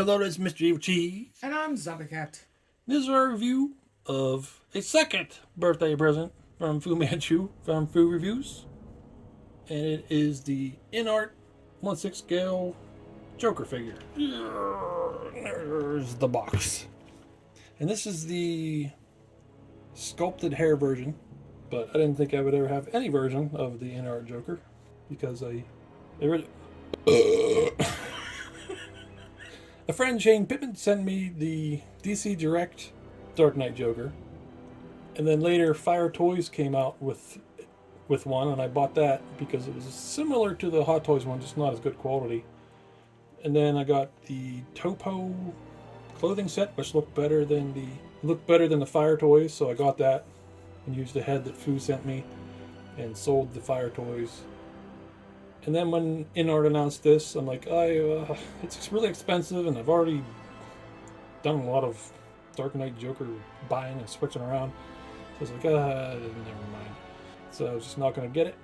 Hello, it's Mr. Evilcheese. And I'm Zombiecat. This is our review of a second birthday present from Fu Manchu from Fu Reviews. And it is the InArt 1/6 scale Joker figure. There's the box. And this is the sculpted hair version. But I didn't think I would ever have any version of the InArt Joker. Because a friend, Shane Pittman, sent me the DC Direct Dark Knight Joker. And then later Fire Toys came out with one, and I bought that because it was similar to the Hot Toys one, just not as good quality. And then I got the Topo clothing set, which looked better than the Fire Toys, so I got that and used the head that Fu sent me and sold the Fire Toys. And then when InArt announced this, I'm like, it's really expensive, and I've already done a lot of Dark Knight Joker buying and switching around. So I was like, never mind. So I was just not going to get it.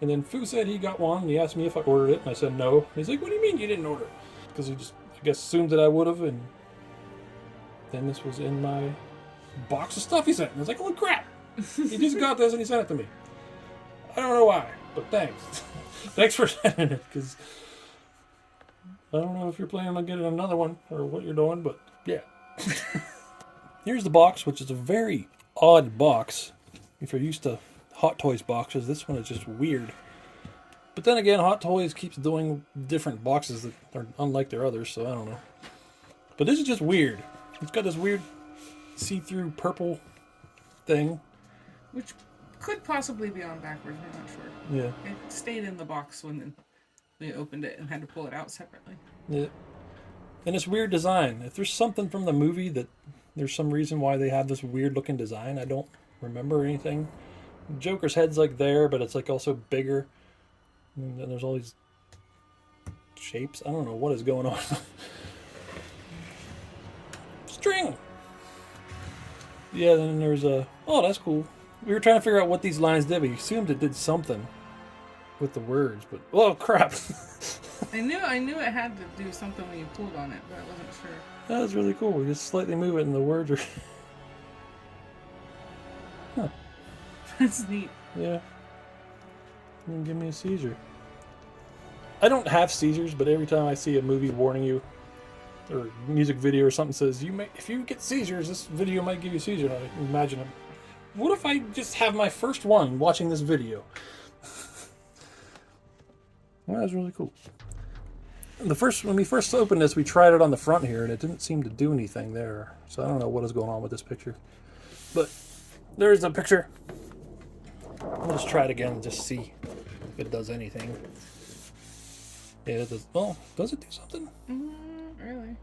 And then Fu said he got one, and he asked me if I ordered it, and I said no. And he's like, what do you mean you didn't order it? Because he just, I guess, assumed that I would have, and then this was in my box of stuff he sent. And I was like, holy crap! He just got this and he sent it to me. I don't know why, but thanks. Thanks for sending it, because I don't know if you're planning on getting another one or what you're doing, but yeah. Here's the box, which is a very odd box. If you're used to Hot Toys boxes, this one is just weird. But then again, Hot Toys keeps doing different boxes that are unlike their others, so I don't know. But this is just weird. It's got this weird see-through purple thing. Which could possibly be on backwards, I'm not sure. Yeah. It stayed in the box when we opened it and had to pull it out separately. Yeah. And it's weird design. If there's something from the movie that there's some reason why they have this weird looking design, I don't remember anything. Joker's head's like there, but it's like also bigger. And then there's all these shapes. I don't know what is going on. String! Yeah, then there's a... Oh, that's cool. We were trying to figure out what these lines did. We assumed it did something with the words, but... Oh, crap! I knew it had to do something when you pulled on it, but I wasn't sure. That was really cool. We just slightly move it and the words are... Huh. That's neat. Yeah. Give me a seizure. I don't have seizures, but every time I see a movie warning you, or music video or something says, if you get seizures, this video might give you a seizure. I imagine it. What if I just have my first one watching this video? Well, that was really cool. When we first opened this, we tried it on the front here, and it didn't seem to do anything there. So I don't know what is going on with this picture. But there's the picture. I'll just try it again and just see if it does anything. Yeah, it does. Oh, does it do something? Really?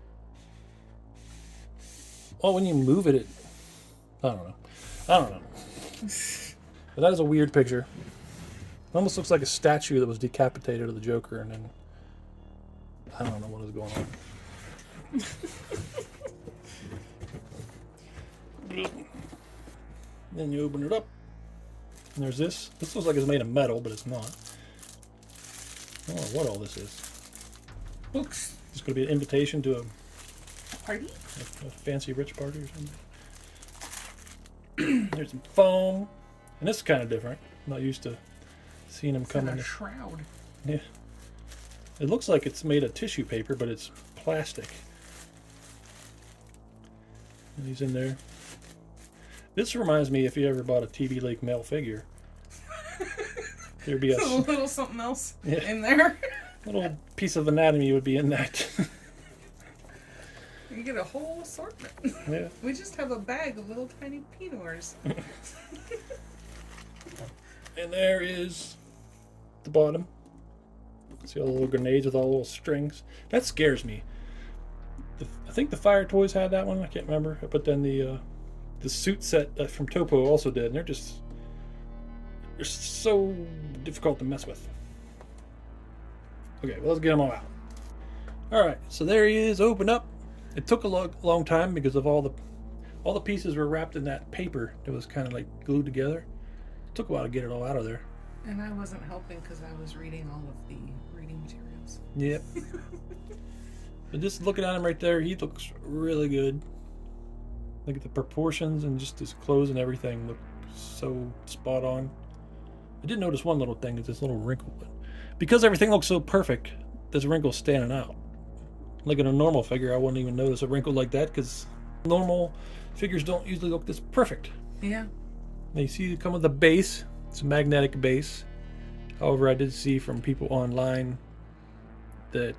Well, when you move it, I don't know. But that is a weird picture. It almost looks like a statue that was decapitated of the Joker, and then I don't know what is going on. Then you open it up, and there's this. This looks like it's made of metal, but it's not. I don't know what all this is. Books. It's going to be an invitation to a Party? A fancy rich party or something. There's some foam. And this is kind of different. I'm not used to seeing them come in. A shroud. Yeah. It looks like it's made of tissue paper, but it's plastic. And he's in there. This reminds me if you ever bought a TV Lake male figure. There'd be a little something else in there. Little piece of anatomy would be in that. You get a whole assortment. Yeah. We just have a bag of little tiny Pinors. And there is the bottom. See all the little grenades with all the little strings. That scares me. I think the Fire Toys had that one. I can't remember. But then the suit set from Topo also did. And they're so difficult to mess with. Okay, well, let's get them all out. Alright, so there he is, open up. It took a long time because of all the pieces were wrapped in that paper that was kind of like glued together. It took a while to get it all out of there. And I wasn't helping because I was reading all of the reading materials. Yep. But just looking at him right there, he looks really good. Look at the proportions and just his clothes and everything look so spot on. I did notice one little thing, is this little wrinkle. But because everything looks so perfect, this wrinkle's standing out. Like in a normal figure, I wouldn't even notice a wrinkle like that because normal figures don't usually look this perfect. Yeah. Now you see it come with a base. It's a magnetic base. However, I did see from people online that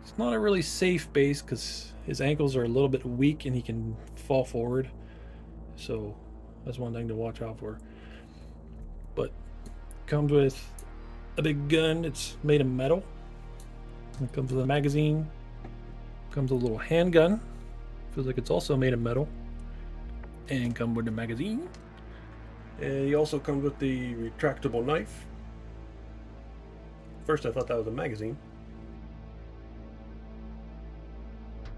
it's not a really safe base because his ankles are a little bit weak and he can fall forward. So that's one thing to watch out for. But it comes with a big gun. It's made of metal. It comes with a magazine. Comes with a little handgun. Feels like it's also made of metal. And come with a magazine. And he also comes with the retractable knife. First I thought that was a magazine.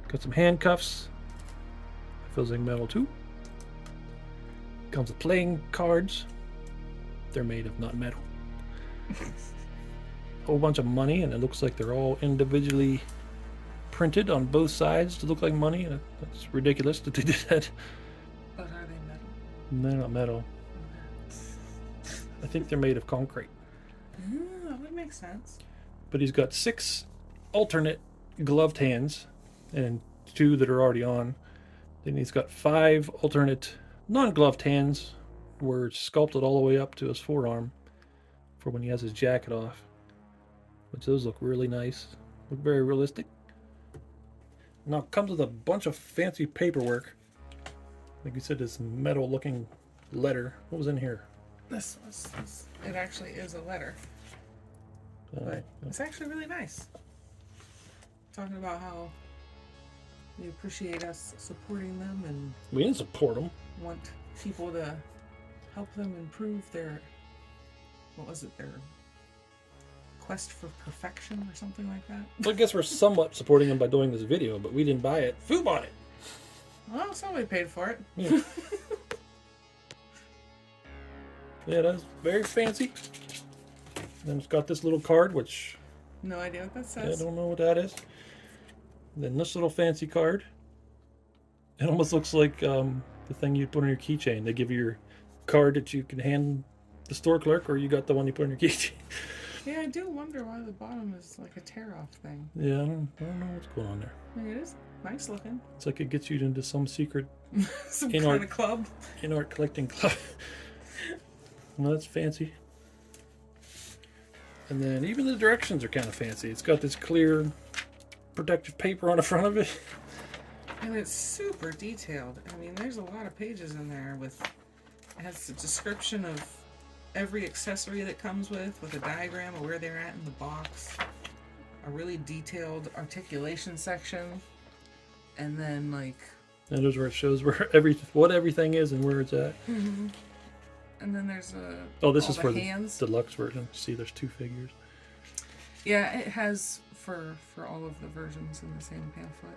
Got some handcuffs. Feels like metal too. Comes with playing cards. They're made of not metal. Whole bunch of money, and it looks like they're all individually printed on both sides to look like money. And that's ridiculous that they did that. But are they metal? They're not metal. I think they're made of concrete. That would make sense. But he's got 6 alternate gloved hands and 2 that are already on. Then he's got 5 alternate non-gloved hands where it's sculpted all the way up to his forearm for when he has his jacket off. Which those look really nice. Look very realistic. Now it comes with a bunch of fancy paperwork. Like you said, this metal looking letter. What was in here? This. It actually is a letter. But it's actually really nice. Talking about how they appreciate us supporting them and We didn't support them. want people to help them improve their, their quest for perfection or something like that. Well, I guess we're somewhat supporting them by doing this video, but we didn't buy it. Fu bought it. Well, somebody paid for it. Yeah. Yeah, that's very fancy. Then it's got this little card, which No idea what that I says. don't know what that is. And then this little fancy card. It almost looks like the thing you put on your keychain. They give you your card that you can hand the store clerk, or you got the one you put on your keychain. Yeah, I do wonder why the bottom is like a tear-off thing. Yeah, I don't know what's going on there. I mean, it is nice looking. It's like it gets you into some secret Some InArt. kind of club. InArt collecting club. Well, that's fancy. And then even the directions are kind of fancy. It's got this clear protective paper on the front of it. And it's super detailed. I mean, there's a lot of pages in there with, it has a description of every accessory that comes with a diagram of where they're at in the box, a really detailed articulation section, and then like... And there's where it shows where what everything is and where it's at. Mm-hmm. And then there's This all is for hands. the deluxe version. See, there's 2 figures. Yeah, it has for all of the versions in the same pamphlet,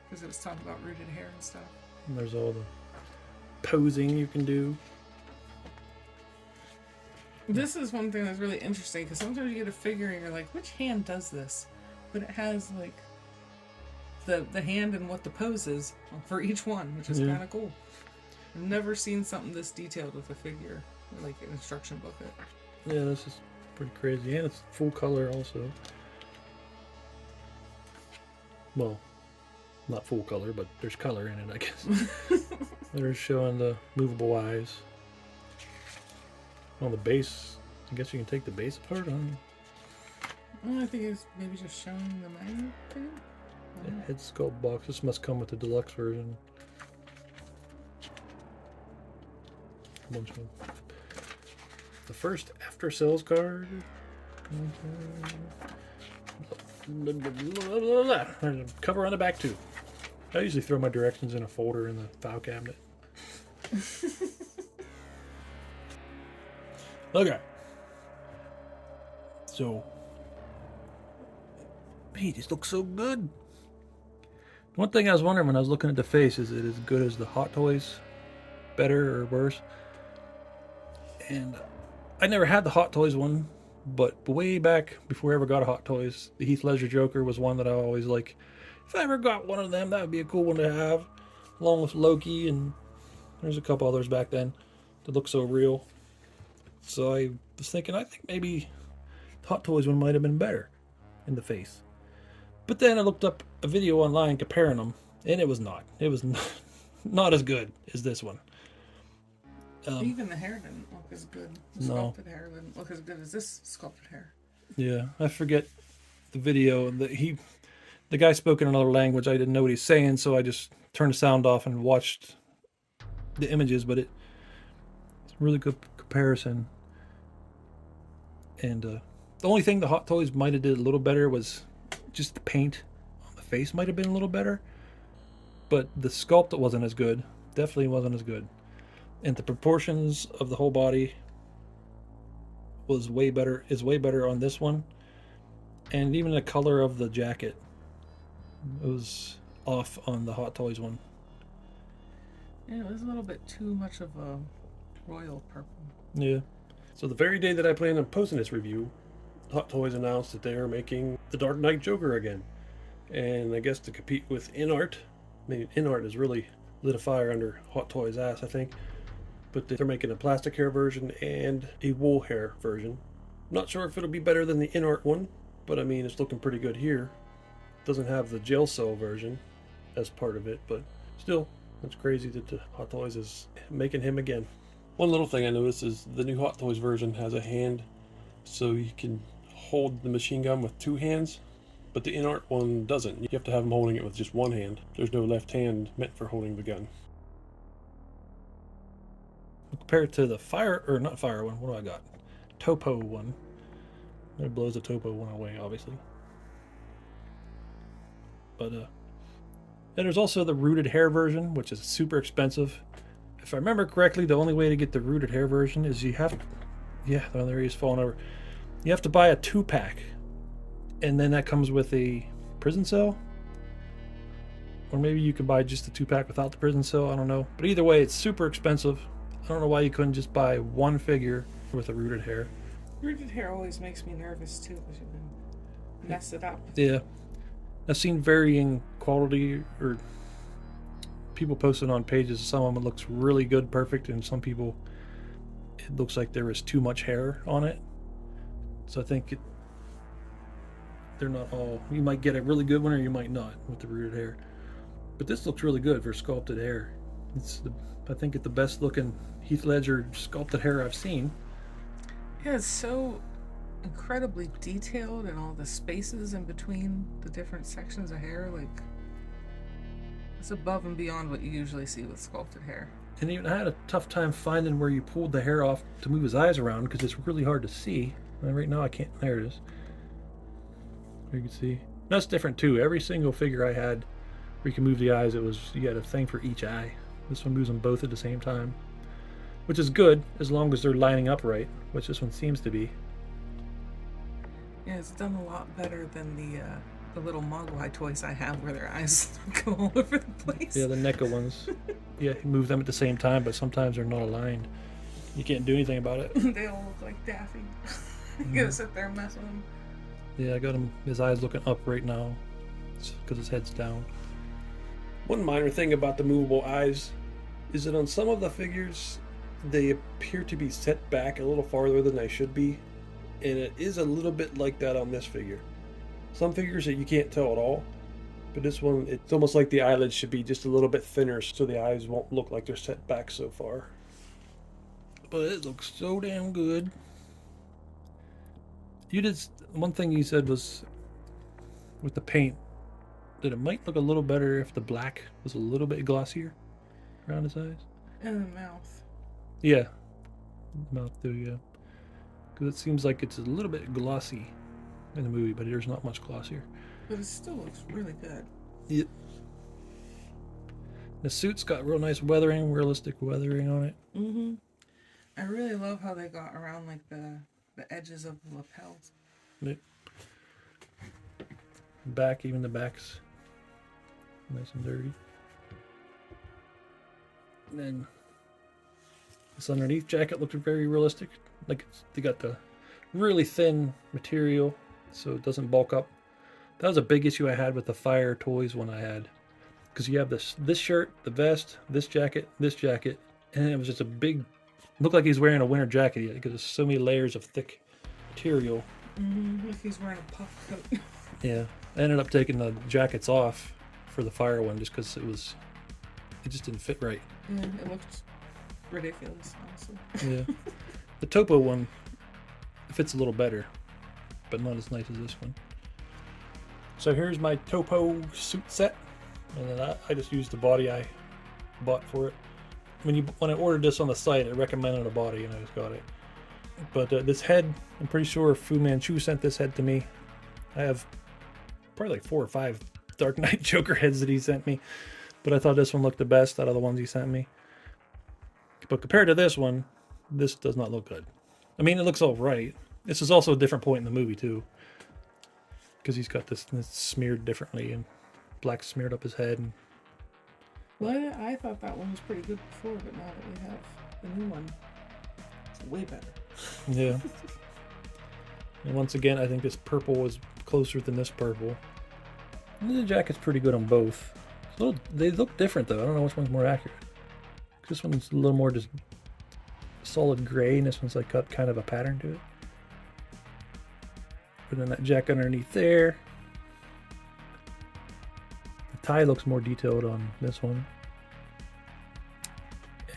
because it was talking about rooted hair and stuff. And there's all the posing you can do. This is one thing that's really interesting, because sometimes you get a figure and you're like, which hand does this? But it has like the hand and what the pose is for each one, which is kind of cool. I've never seen something this detailed with a figure, like an instruction booklet. Yeah, this is pretty crazy. And it's full color also. Well, not full color, but there's color in it, I guess. They're showing the movable eyes. On the base, I guess you can take the base apart, huh? Well, I think it's maybe just showing the magnet thing. The head sculpt box. This must come with the deluxe version. A bunch of the first after sales card. There's a cover on the back too. I usually throw my directions in a folder in the file cabinet. Okay. So, hey, this looks so good. One thing I was wondering when I was looking at the face, is it as good as the Hot Toys? Better or worse? And I never had the Hot Toys one, but way back before I ever got a Hot Toys, the Heath Ledger Joker was one that I always like if I ever got one of them, that would be a cool one to have, along with Loki, and there's a couple others back then that look so real. So I was thinking, I think maybe the Hot Toys one might have been better in the face. But then I looked up a video online comparing them, and it was not. It was not as good as this one. Even the hair didn't look as good. The sculpted hair didn't look as good as this sculpted hair. Yeah, I forget the video. The guy spoke in another language. I didn't know what he's saying, so I just turned the sound off and watched the images. But it's a really good comparison. And the only thing the Hot Toys might have did a little better was just the paint on the face might have been a little better. But the sculpt wasn't as good. Definitely wasn't as good. And the proportions of the whole body is way better on this one. And even the color of the jacket, it was off on the Hot Toys one. Yeah, it was a little bit too much of a royal purple. Yeah. So the very day that I planned on posting this review, Hot Toys announced that they are making the Dark Knight Joker again. And I guess to compete with InArt, I mean, InArt has really lit a fire under Hot Toys' ass, I think. But they're making a plastic hair version and a wool hair version. Not sure if it'll be better than the InArt one, but I mean, it's looking pretty good here. Doesn't have the gel cell version as part of it, but still, it's crazy that the Hot Toys is making him again. One little thing I noticed is the new Hot Toys version has a hand, so you can hold the machine gun with two hands, but the InArt one doesn't. You have to have him holding it with just one hand. There's no left hand meant for holding the gun. Compared to the not fire one, what do I got? Topo one. It blows the Topo one away, obviously. But and there's also the rooted hair version, which is super expensive. If I remember correctly, the only way to get the rooted hair version is you have, there he is falling over. You have to buy a 2-pack, and then that comes with a prison cell. Or maybe you can buy just the 2-pack without the prison cell. I don't know. But either way, it's super expensive. I don't know why you couldn't just buy one figure with a rooted hair. Rooted hair always makes me nervous too, because you can mess it up. Yeah. I've seen varying quality, or people posted on pages. Some of them it looks really good, perfect, and some people it looks like there is too much hair on it. So I think they're not all. You might get a really good one, or you might not with the rooted hair. But this looks really good for sculpted hair. I think it's the best looking Heath Ledger sculpted hair I've seen. Yeah, it's so incredibly detailed, and all the spaces in between the different sections of hair, like, it's above and beyond what you usually see with sculpted hair. And even I had a tough time finding where you pulled the hair off to move his eyes around, because it's really hard to see. And right now I can't. There it is. You can see. That's different too. Every single figure I had where you can move the eyes, you had a thing for each eye. This one moves them both at the same time, which is good as long as they're lining up right, which this one seems to be. Yeah, it's done a lot better than the little Mogwai toys I have, where their eyes go all over the place. Yeah, the NECA ones. Yeah, you move them at the same time, but sometimes they're not aligned. You can't do anything about it. They all look like Daffy. You gotta sit there and mess with them. Yeah, I got him. His eyes looking up right now because his head's down. One minor thing about the movable eyes is that on some of the figures, they appear to be set back a little farther than they should be. And it is a little bit like that on this figure. Some figures that you can't tell at all, but this one, it's almost like the eyelids should be just a little bit thinner so the eyes won't look like they're set back so far. But it looks so damn good. One thing you said was with the paint that it might look a little better if the black was a little bit glossier around his eyes. And the mouth. Yeah. Mouth too, yeah. Because it seems like it's a little bit glossy in the movie, but there's not much glossier. But it still looks really good. Yep. The suit's got real nice weathering, realistic weathering on it. Mm-hmm. I really love how they got around like the edges of the lapels. Yep. Even the back's nice and dirty. And then this underneath jacket looked very realistic. Like they got the really thin material, so it doesn't bulk up That was a big issue I had with the Fire Toys one I had. Because you have this shirt, the vest, this jacket, and it was just a big... Looked like he's wearing a winter jacket because there's so many layers of thick material. Mm-hmm. If he's wearing a puff coat. Yeah. I ended up taking the jackets off for the Fire one just because it just didn't fit right. Yeah, it looked ridiculous, honestly. Yeah. The Topo one fits a little better, but not as nice as this one. So here's my Topo suit set, and then I just used the body I bought for it. When I ordered this on the site, it recommended a body, and I just got it. But this head, I'm pretty sure Fu Manchu sent this head to me. I have probably like 4 or 5 Dark Knight Joker heads that he sent me, but I thought this one looked the best out of the ones he sent me. But compared to this one, this does not look good. I mean, it looks all right. This is also a different point in the movie too, because he's got this smeared differently, and black smeared up his head. And Well, I thought that one was pretty good before, but now that we have the new one, it's way better. yeah. And once again, I think this purple is closer than this purple. And the jacket's pretty good on both. They look different though. I don't know which one's more accurate. This one's a little more just solid gray, and this one's like got kind of a pattern to it. But then that jacket underneath there. The tie looks more detailed on this one.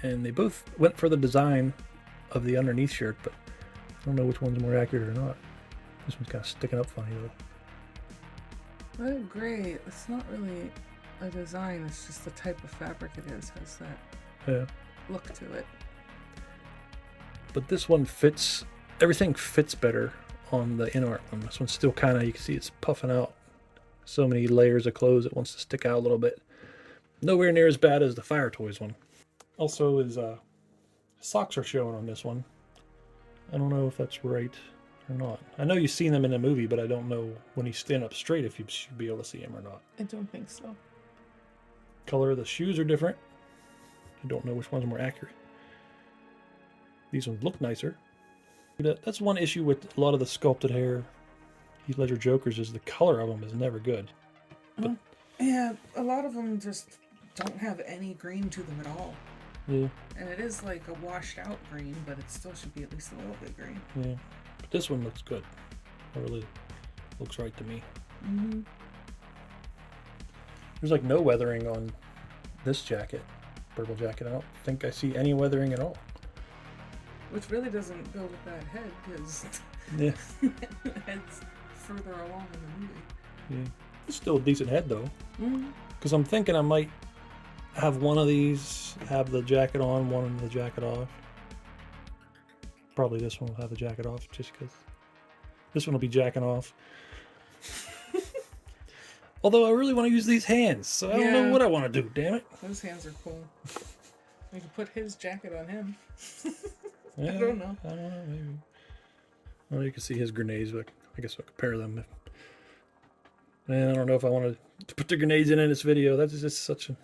And they both went for the design of the underneath shirt, but I don't know which one's more accurate or not. This one's kind of sticking up funny though. Well, gray, it's not really a design, it's just the type of fabric it is, has that Yeah. look to it. But this one fits, everything fits better on the InArt one. This one's still kind of, you can see it's puffing out. So many layers of clothes, it wants to stick out a little bit. Nowhere near as bad as the Fire Toys one. Also, his socks are showing on this one. I don't know if that's right or not. I know you've seen them in the movie, but I don't know when he's standing up straight if you should be able to see him or not. I don't think so. Color of the shoes are different. I don't know which one's more accurate. These ones look nicer. That's one issue with a lot of the sculpted hair Heath Ledger Jokers is the color of them is never good. But, yeah, a lot of them just don't have any green to them at all. yeah, And it is like a washed out green, but it still should be at least a little bit green. yeah. But this one looks good. It really looks right to me. Mm-hmm. There's like no weathering on this jacket, purple jacket. I don't think I see any weathering at all. Which really doesn't go with that head, because Yeah, the head's further along in the movie. yeah. It's still a decent head though. Mm-hmm. Because I'm thinking I might have one of these have the jacket on, one of the jacket off. Probably this one will have the jacket off, just because this one will be jacking off. Although I really want to use these hands, so I don't know what I want to do, damn it. Those hands are cool. We can put his jacket on him. Yeah, I don't know. Maybe. Well, you can see his grenades, but I guess I'll compare them. Man, I don't know if I want to put the grenades in this video. That's just such a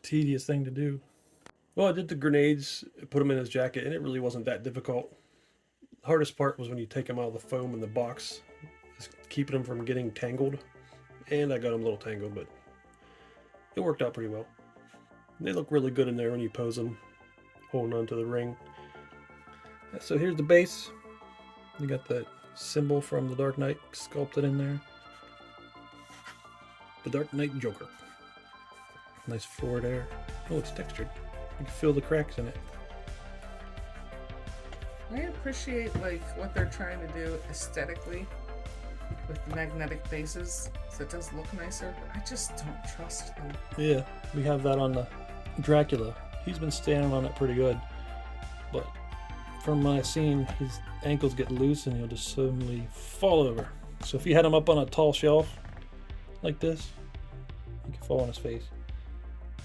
tedious thing to do. Well, I did the grenades, put them in his jacket, and it really wasn't that difficult. The hardest part was when you take them out of the foam in the box, just keeping them from getting tangled. And I got them a little tangled, but it worked out pretty well. They look really good in there when you pose them, holding onto the ring. So here's the base. You got that symbol from the Dark Knight sculpted in there. The Dark Knight Joker. Nice forward air. Oh, it's textured. You can feel the cracks in it. I appreciate like what they're trying to do aesthetically with the magnetic bases, so it does look nicer, but I just don't trust them. Yeah, we have that on the Dracula. He's been standing on it pretty good, but from what I've seen, his ankles get loose and he'll just suddenly fall over. So if you had him up on a tall shelf like this, he could fall on his face.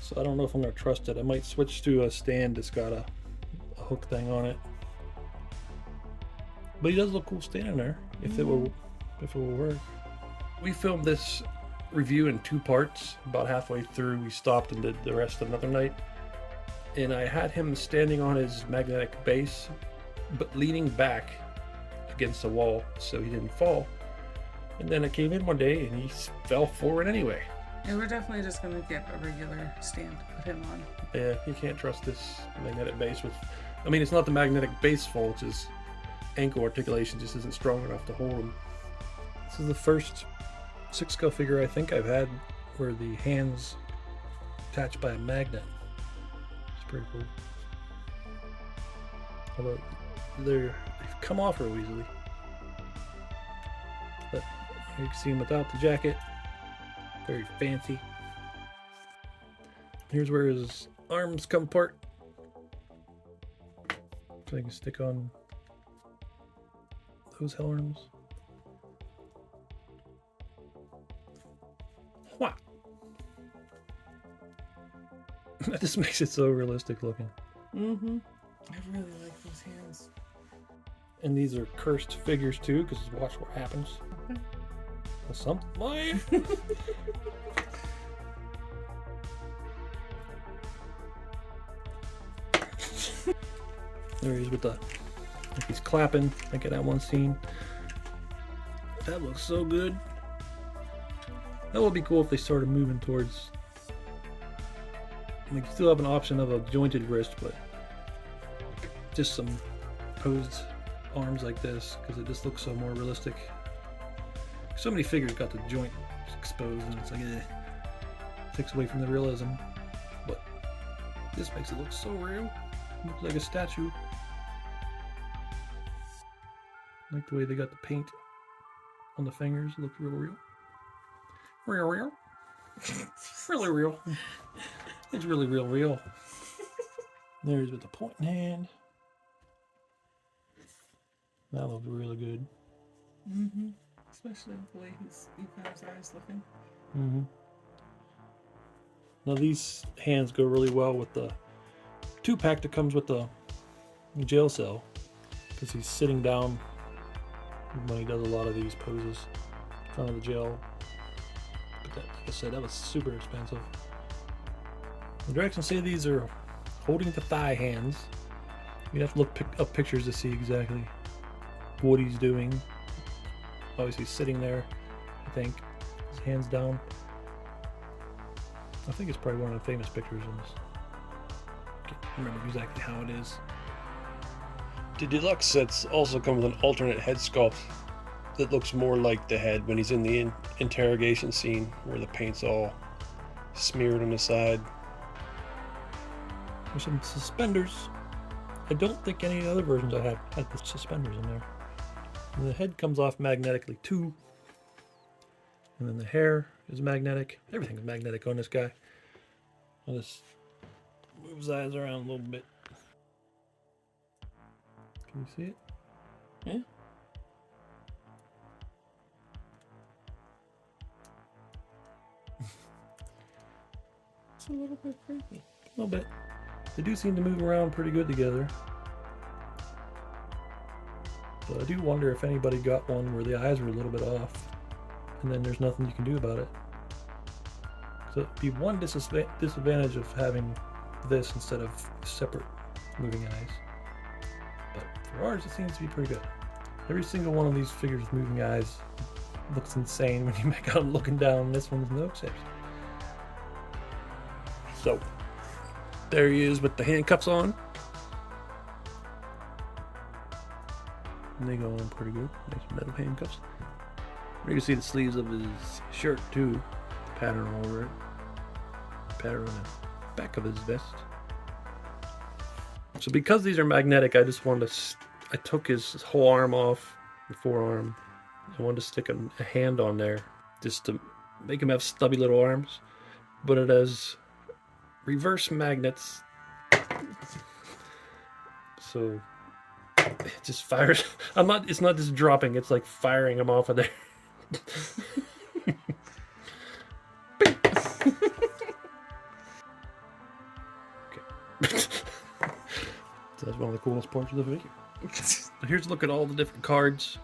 So I don't know if I'm going to trust it. I might switch to a stand that's got a hook thing on it. But he does look cool standing there, if it will work. We filmed this review in 2 parts. About halfway through, we stopped and did the rest another night. And I had him standing on his magnetic base, but leaning back against the wall so he didn't fall. And then I came in one day and he fell for it anyway. Yeah, we're definitely just gonna get a regular stand to put him on. Yeah, you can't trust this magnetic base with... I mean, it's not the magnetic base fault, it's his ankle articulation just isn't strong enough to hold him. This is the first 6 scale figure I think I've had where the hands attached by a magnet. It's pretty cool. Although they've come off real easily. But you can see him without the jacket. Very fancy. Here's where his arms come apart. So I can stick on those hell arms. Wow. That just makes it so realistic looking. Mm-hmm. I really like those hands. And these are cursed figures too, because watch what happens. Some mine. There he is with the, like he's clapping, like in that one scene. That looks so good. That would be cool if they started moving towards, like you still have an option of a jointed wrist, but just some posed arms like this, because it just looks so more realistic. So many figures got the joint exposed and it's like, takes away from the realism. But this makes it look so real. Looks like a statue. I like the way they got the paint on the fingers. It looks real real. Real real. Really real. It's really real real. There's with the pointing hand. That looks really good. Mm-hmm. Especially the way you've got his eyes looking. Mm-hmm. Now these hands go really well with the 2-pack that comes with the jail cell, because he's sitting down when he does a lot of these poses in front of the jail. But that, like I said, that was super expensive. The directions say these are holding the thigh hands. You'd have to look up pictures to see exactly what he's doing. Obviously sitting there, I think, his hands down. I think it's probably one of the famous pictures in this. Can't remember exactly how it is. The deluxe sets also come with an alternate head sculpt that looks more like the head when he's in the interrogation scene where the paint's all smeared on the side. There's some suspenders. I don't think any of the other versions I had the suspenders in there. And the head comes off magnetically too. And then the hair is magnetic. Everything's magnetic on this guy. I'll just move his eyes around a little bit. Can you see it? Yeah. It's a little bit creepy. A little bit. They do seem to move around pretty good together. But I do wonder if anybody got one where the eyes were a little bit off, and then there's nothing you can do about it. So it'd be one disadvantage of having this instead of separate moving eyes. But for ours, it seems to be pretty good. Every single one of these figures with moving eyes looks insane when you make out looking down. This one's no exception. So there he is with the handcuffs on. And they go on pretty good. Nice metal handcuffs. You can see the sleeves of his shirt too. The pattern all over it. The pattern on the back of his vest. So because these are magnetic, I just wanted to... I took his whole arm off, the forearm. I wanted to stick a hand on there just to make him have stubby little arms. But it has reverse magnets. So... it just fires. It's not just dropping, it's like firing them off of there. Okay. So that's one of the coolest parts of the figure. So here's a look at all the different cards.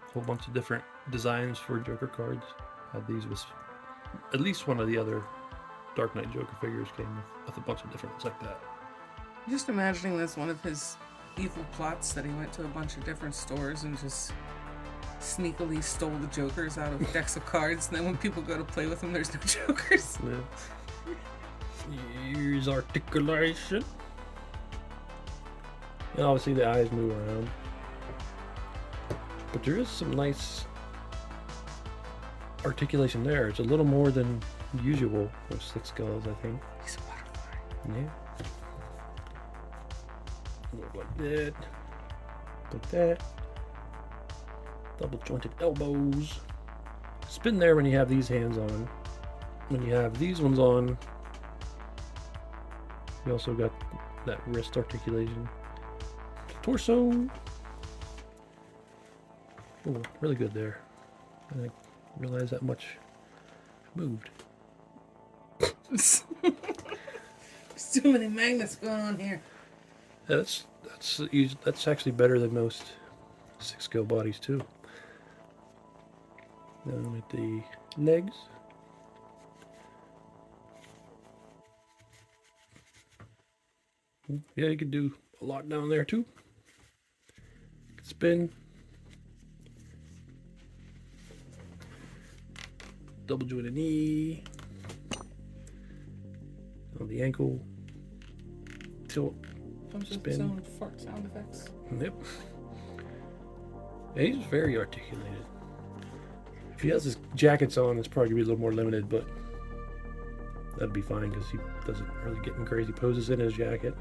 A whole bunch of different designs for Joker cards. Had these with at least one of the other Dark Knight Joker figures came with a bunch of different ones like that. Just imagining this one of his evil plots that he went to a bunch of different stores and just sneakily stole the jokers out of decks of cards, and then when people go to play with them, there's no jokers. Yeah. Here's articulation. And obviously the eyes move around. But there is some nice articulation there. It's a little more than usual with Six Skulls, I think. He's a butterfly. Yeah. Look like that. Like that. Double jointed elbows. Spin there when you have these hands on. When you have these ones on, you also got that wrist articulation. Torso. Ooh, really good there. I didn't realize that much moved. There's too many magnets going on here. Yeah, that's actually better than most Six Skill bodies too. Down with the legs. Yeah, you could do a lot down there too. Spin. Double jointed knee. On the ankle. Tilt. Comes with Spin. its own fart sound effects. Yep. Yeah, he's very articulated. If he has his jackets on, it's probably gonna be a little more limited, but that'd be fine because he doesn't really get in crazy poses in his jacket.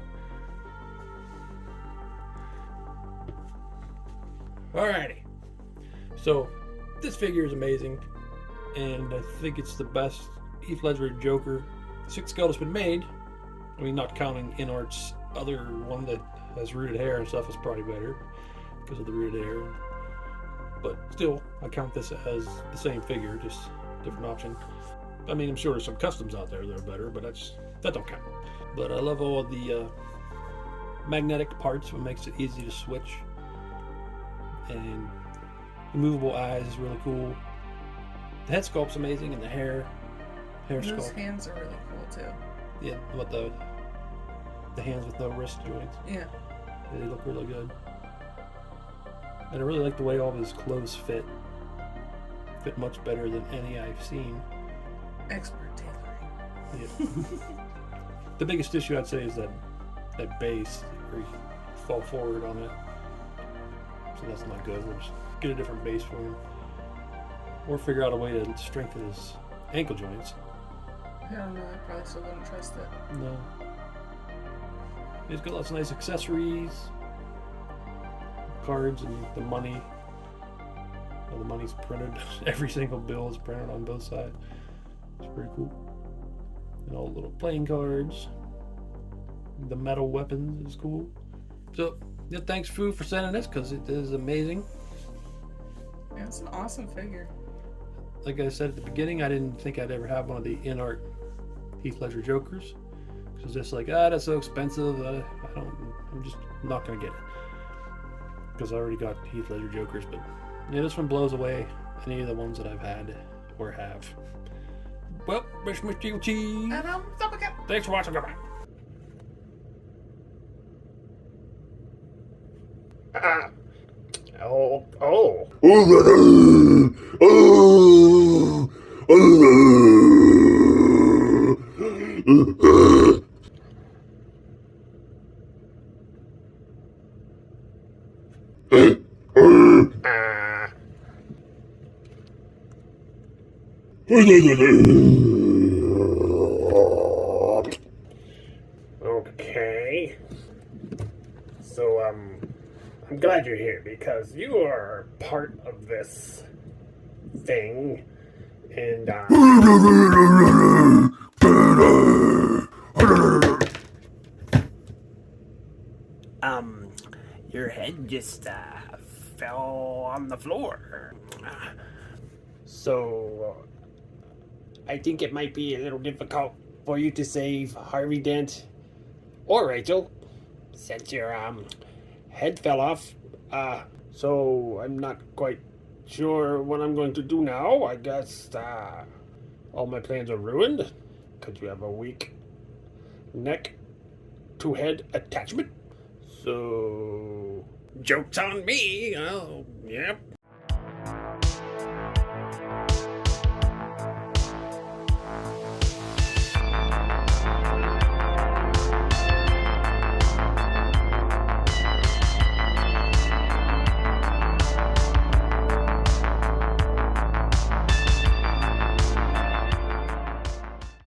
Alrighty. So, this figure is amazing, and I think it's the best Heath Ledger Joker Six Skull that's been made. I mean, not counting InArt's other one that has rooted hair and stuff is probably better because of the rooted hair. But still, I count this as the same figure, just different option. I mean, I'm sure there's some customs out there that are better, but that don't count. But I love all of the magnetic parts, what makes it easy to switch. And the movable eyes is really cool. The head sculpt's amazing, and the hair Those sculpt. hands are really cool too. Yeah, what the hands with no wrist joints. Yeah. They look really good. And I really like the way all of his clothes fit. Fit much better than any I've seen. Expert tailoring. Yeah. The biggest issue I'd say is that base where you fall forward on it. So that's not good. We'll just get a different base for him. Or figure out a way to strengthen his ankle joints. I don't know, I probably still wouldn't trust it. No. He's got lots of nice accessories. Cards and the money. Well, the money's printed. Every single bill is printed on both sides. It's pretty cool. And all the little playing cards. The metal weapons is cool. So, yeah, thanks, Fu, for sending this because it is amazing. Yeah, it's an awesome figure. Like I said at the beginning, I didn't think I'd ever have one of the InArt Heath Ledger Jokers. Because just like, that's so expensive. I'm just not going to get it. Because I already got Heath Ledger Jokers. But yeah, this one blows away any of the ones that I've had or have. Well, wish me Evilcheese. And again. Thanks for watching. Bye-bye. Okay. So, I'm glad you're here because you are part of this thing, and, your head just, fell on the floor. So, I think it might be a little difficult for you to save Harvey Dent or Rachel since your, head fell off. So I'm not quite sure what I'm going to do now. I guess, all my plans are ruined because you have a weak neck to head attachment. So, joke's on me. Oh, yep.